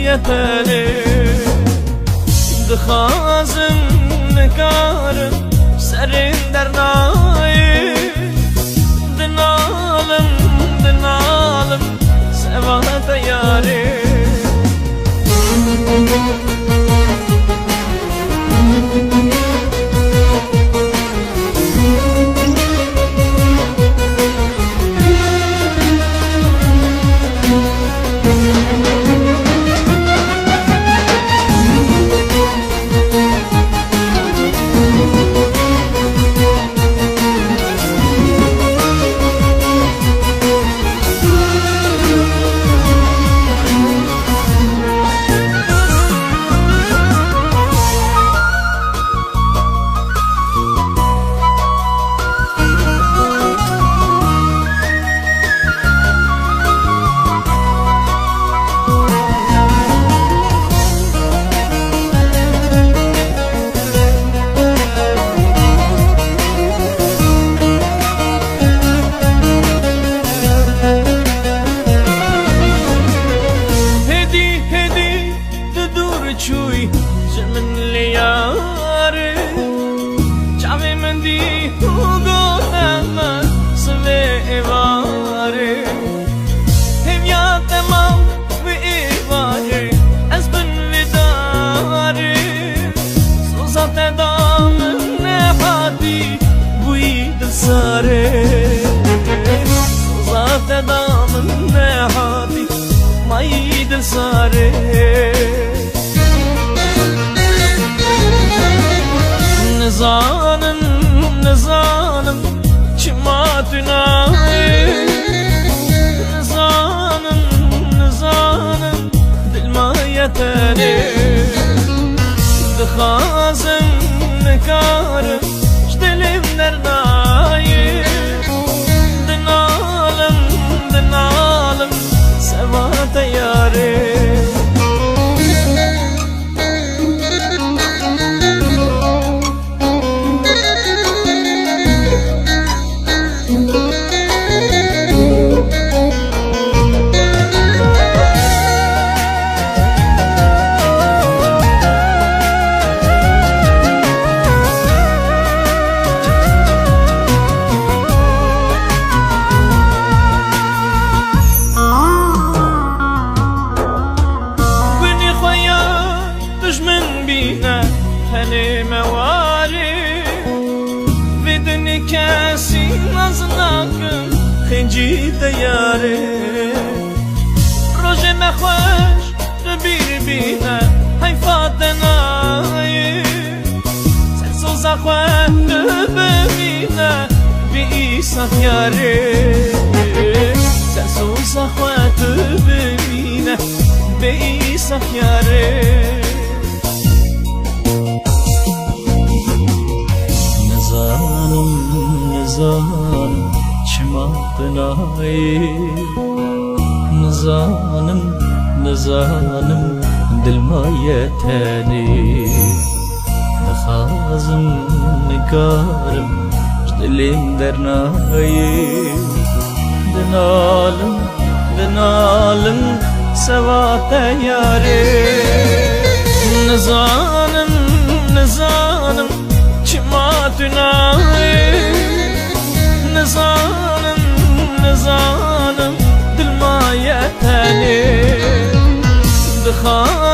يتاني دخازم نكارم سرين درناي دنالم سوات ياري چوی جمن لیاره چاوی من دی گوتم سوی ایواره هم یا تمام و ایواره از بن وداره سوزات دام نحادی بوی دل ساره سوزات دام نحادی مای دل ساره نزانم چما تنایی نزانم دل ما یتنی دخازم نکارم شدلم درنایی دنالم سوات یاری هني مواري بدني كاسي نزناكم خنجي دياري روجي مخوش تبير بينا هاي فاتناي سلسو زخوة تبينا بإيسا ياري سلسو زخوة تبينا بإيسا ياري نزانم چما بنایی نزانم دل ما یتنی نخازم نکارم دلیم درنایی دنالم سوات یاری نزانم چما تنایی نزانم دل ما یتنی دخان